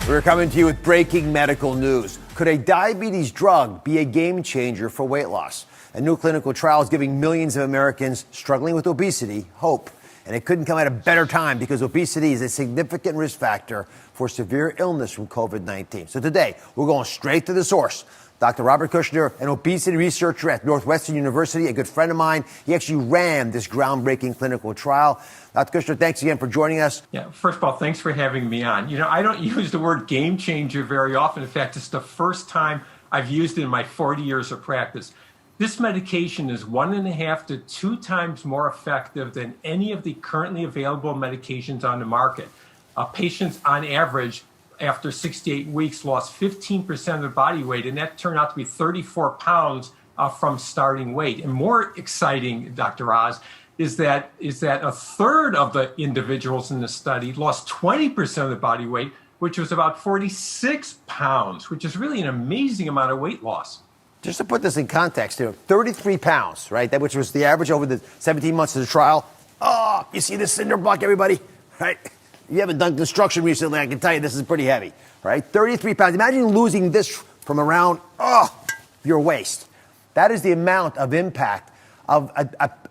We're coming to you with breaking medical news. Could a diabetes drug be a game changer for weight loss? A new clinical trial is giving millions of Americans struggling with obesity hope. And it couldn't come at a better time because obesity is a significant risk factor for severe illness from COVID-19. So today, we're going straight to the source. Dr. Robert Kushner, an obesity researcher at Northwestern University, a good friend of mine. He actually ran this groundbreaking clinical trial. Dr. Kushner, thanks again for joining us. Yeah, first of all, thanks for having me on. I don't use the word game changer very often. In fact, it's the first time I've used it in my 40 years of practice. This medication is 1.5 to 2 times more effective than any of the currently available medications on the market. Patients, on average, after 68 weeks, lost 15% of their body weight, and that turned out to be 34 pounds from starting weight. And more exciting, Dr. Oz, is that a third of the individuals in the study lost 20% of their body weight, which was about 46 pounds, which is really an amazing amount of weight loss. Just to put this in context here, 33 pounds, right? That which was the average over the 17 months of the trial. Oh, you see this cinder block, everybody? Right? You haven't done construction recently, I can tell you this is pretty heavy, right? 33 pounds. Imagine losing this from around your waist. That is the amount of impact of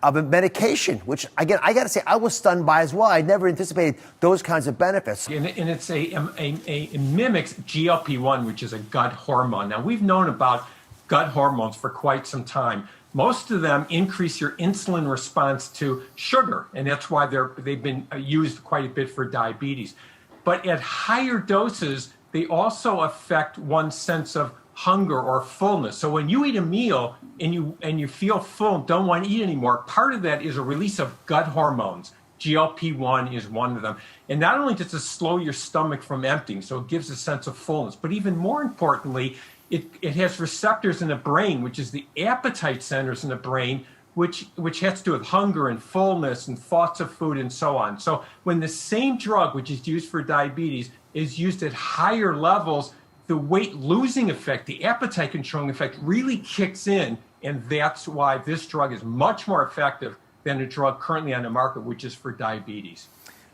a medication, which, again, I got to say, I was stunned by as well. I never anticipated those kinds of benefits. And it's it mimics GLP-1, which is a gut hormone. Now, we've known about gut hormones for quite some time. Most of them increase your insulin response to sugar, and that's why they've been used quite a bit for diabetes. But at higher doses, they also affect one's sense of hunger or fullness. So when you eat a meal and you feel full, don't want to eat anymore, part of that is a release of gut hormones. GLP-1 is one of them. And not only does it slow your stomach from emptying, so it gives a sense of fullness, but even more importantly, it has receptors in the brain, which is the appetite centers in the brain, which has to do with hunger and fullness and thoughts of food and so on. So when the same drug, which is used for diabetes, is used at higher levels, the weight losing effect, the appetite controlling effect really kicks in. And that's why this drug is much more effective than a drug currently on the market, which is for diabetes.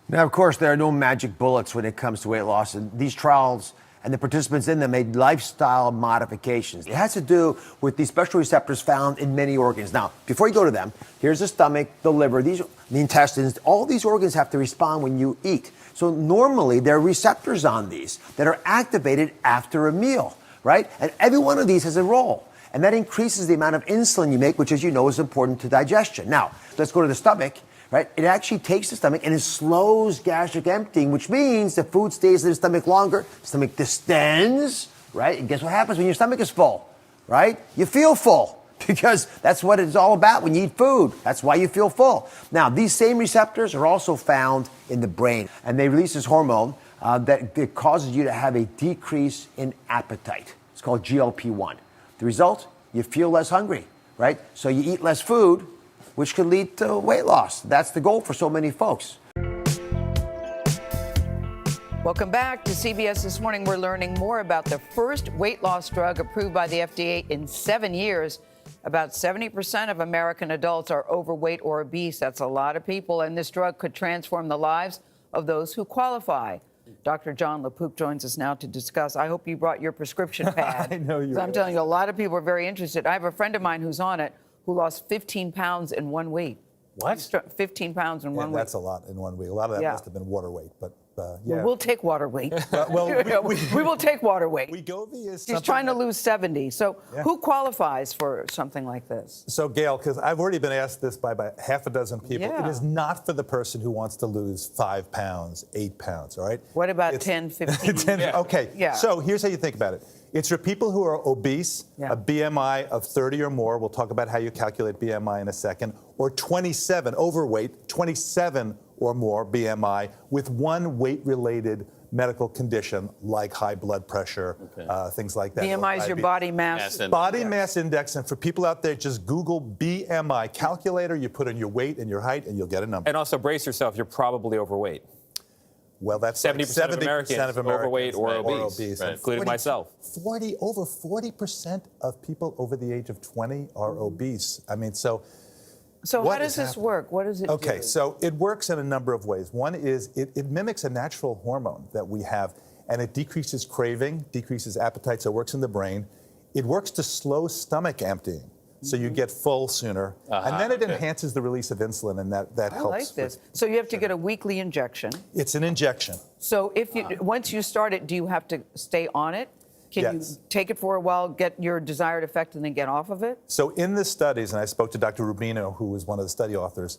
Now, of course, there are no magic bullets when it comes to weight loss. And these trials and the participants in them made lifestyle modifications. It has to do with these special receptors found in many organs. Now, before you go to them, here's the stomach, the liver, the intestines. All these organs have to respond when you eat. So normally there are receptors on these that are activated after a meal, right? And every one of these has a role. And that increases the amount of insulin you make, which, as you know, is important to digestion. Now, let's go to the stomach. Right? It actually takes the stomach and it slows gastric emptying, which means the food stays in the stomach longer. The stomach distends, right? And guess what happens when your stomach is full, right? You feel full because that's what it's all about when you eat food. That's why you feel full. Now, these same receptors are also found in the brain, and they release this hormone that causes you to have a decrease in appetite. It's called GLP-1. The result, you feel less hungry, right? So you eat less food, which could lead to weight loss. That's the goal for so many folks. Welcome back to CBS This Morning. We're learning more about the first weight loss drug approved by the FDA in 7 years. About 70% of American adults are overweight or obese. That's a lot of people, and this drug could transform the lives of those who qualify. Dr. Jon LaPook joins us now to discuss. I hope you brought your prescription pad. I know you. I'm telling you, a lot of people are very interested. I have a friend of mine who's on it who lost 15 pounds in 1 week. What? 15 pounds in 1 week. That's a lot in 1 week. A lot of that must have been water weight, but yeah. Well, we'll take water weight. we will take water weight. Wegovy is He's trying to lose 70. So who qualifies for something like this? So, Gail, because I've already been asked this by about half a dozen people, Yeah. it is not for the person who wants to lose 5 pounds, 8 pounds, all right? What about 10, 15? 10, okay, Yeah. So here's how you think about it. It's for people who are obese, a BMI of 30 or more. We'll talk about how you calculate BMI in a second. Or 27, overweight, 27 or more BMI with one weight-related medical condition like high blood pressure, things like that. BMI is your body mass. Body mass index. And for people out there, just Google BMI calculator. You put in your weight and your height, and you'll get a number. And also brace yourself. You're probably overweight. Well, that's 70% of Americans overweight or obese, right, including myself. Over 40% of people over the age of 20 are obese. I mean, so how does this work? What does it do? Okay, so it works in a number of ways. One is it mimics a natural hormone that we have, and it decreases craving, decreases appetite, so it works in the brain. It works to slow stomach emptying, so you get full sooner. And then it enhances the release of insulin, and that helps. I like this. So you have to get a weekly injection. It's an injection. So if you once you start it, do you have to stay on it? Can you take it for a while, get your desired effect, and then get off of it? So in the studies, and I spoke to Dr. Rubino, who was one of the study authors,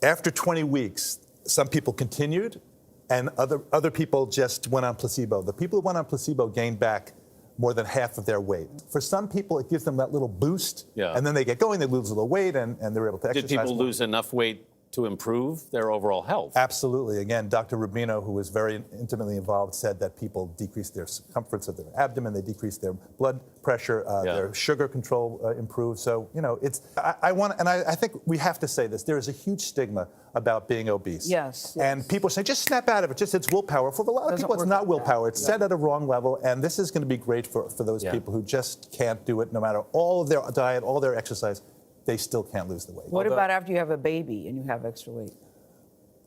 after 20 weeks, some people continued, and other people just went on placebo. The people who went on placebo gained back more than half of their weight. For some people, it gives them that little boost, and then they get going, they lose a little weight, and they're able to exercise. Did people more. lose enough weight to improve their overall health? Absolutely. Again, Dr. Rubino, who was very intimately involved, said that people decreased their circumference of their abdomen, they decreased their blood pressure, their sugar control improved. So, you know, I think we have to say this, there is a huge stigma about being obese. Yes. And people say, just snap out of it, it's willpower. For a lot of people, it's not willpower. It's set at a wrong level, and this is going to be great for those people who just can't do it, no matter all of their diet, all their exercise. They still can't lose the weight. What about after you have a baby and you have extra weight?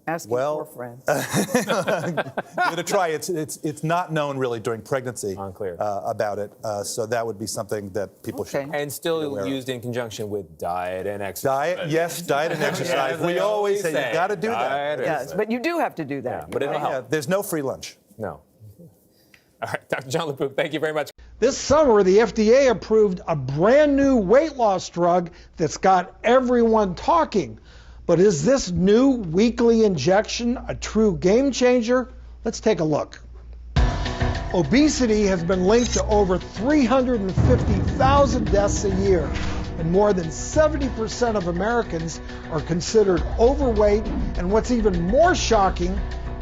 Ask your poor friend. Give it a try. It's not known really during pregnancy about it. So that would be something that people should. And still used in conjunction with diet and exercise. Diet, yes, diet and exercise. We always say you got to do that. Yes, but you do have to do that. But it'll help. There's no free lunch. No. All right, Dr. John LaPook, thank you very much. This summer, the FDA approved a brand new weight loss drug that's got everyone talking. But is this new weekly injection a true game changer? Let's take a look. Obesity has been linked to over 350,000 deaths a year, and more than 70% of Americans are considered overweight, and what's even more shocking,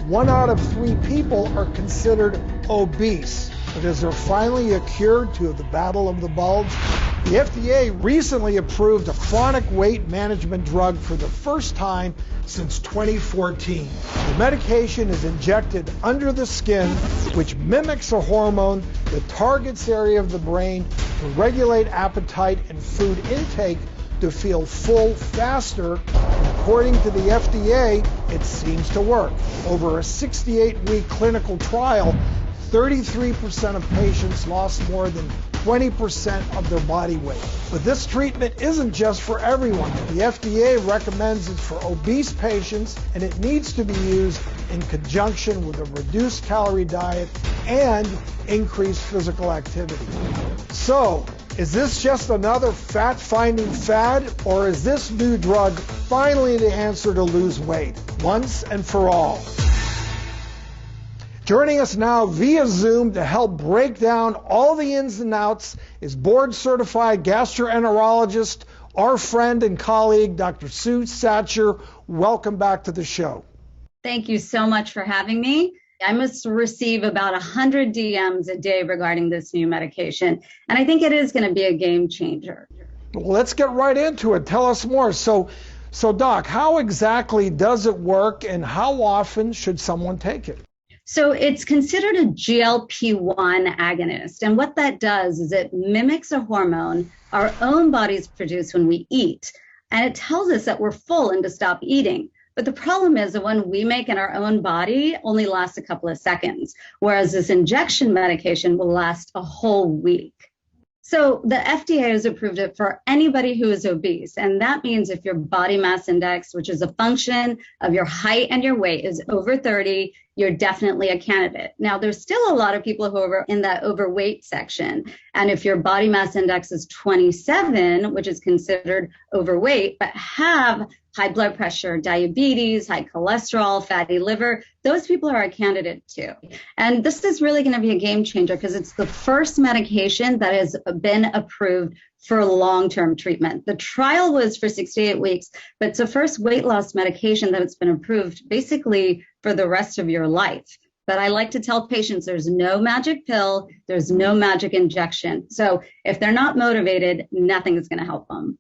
1 out of 3 people are considered obese. But is there finally a cure to the battle of the bulge? The FDA recently approved a chronic weight management drug for the first time since 2014. The medication is injected under the skin, which mimics a hormone that targets the area of the brain to regulate appetite and food intake to feel full faster. According to the FDA, it seems to work. Over a 68-week clinical trial, 33% of patients lost more than 20% of their body weight. But this treatment isn't just for everyone. The FDA recommends it for obese patients, and it needs to be used in conjunction with a reduced calorie diet and increased physical activity. So, is this just another fat-finding fad, or is this new drug finally the answer to lose weight, once and for all? Joining us now via Zoom to help break down all the ins and outs is board-certified gastroenterologist, our friend and colleague, Dr. Sue Satcher. Welcome back to the show. Thank you so much for having me. I must receive about 100 DMs a day regarding this new medication, and I think it is going to be a game changer. Well, let's get right into it. Tell us more. So Doc, how exactly does it work, and how often should someone take it? So it's considered a GLP-1 agonist, and what that does is it mimics a hormone our own bodies produce when we eat, and it tells us that we're full and to stop eating. But the problem is the one we make in our own body only lasts a couple of seconds, whereas this injection medication will last a whole week. So the FDA has approved it for anybody who is obese. And that means if your body mass index, which is a function of your height and your weight, is over 30, you're definitely a candidate. Now, there's still a lot of people who are in that overweight section. And if your body mass index is 27, which is considered overweight, but have high blood pressure, diabetes, high cholesterol, fatty liver, those people are a candidate too. And this is really going to be a game changer because it's the first medication that has been approved for long-term treatment. The trial was for 68 weeks, but it's the first weight loss medication that it's been approved basically for the rest of your life. But I like to tell patients there's no magic pill, there's no magic injection. So if they're not motivated, nothing is going to help them.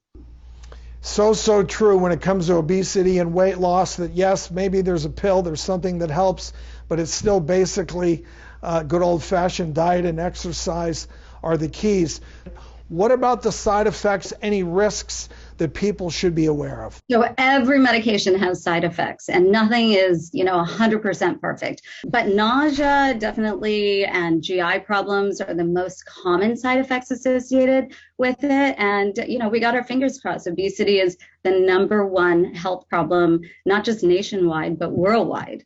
So true when it comes to obesity and weight loss, that yes, maybe there's a pill, there's something that helps, but it's still basically good old-fashioned diet and exercise are the keys. What about the side effects, any risks that people should be aware of? So every medication has side effects and nothing is, 100% perfect. But nausea definitely and GI problems are the most common side effects associated with it. And, we got our fingers crossed. Obesity is the #1 health problem, not just nationwide, but worldwide.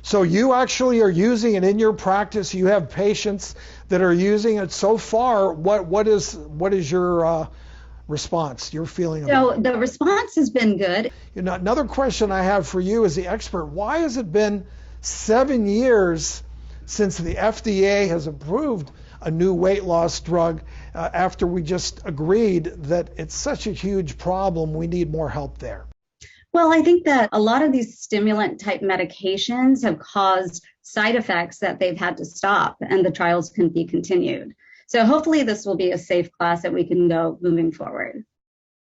So you actually are using it in your practice. You have patients that are using it so far. What is your response, your feeling about it? So the response has been good. Another question I have for you as the expert, why has it been 7 years since the FDA has approved a new weight loss drug after we just agreed that it's such a huge problem, we need more help there? Well, I think that a lot of these stimulant type medications have caused side effects that they've had to stop, and the trials can be continued. So hopefully this will be a safe class that we can go moving forward.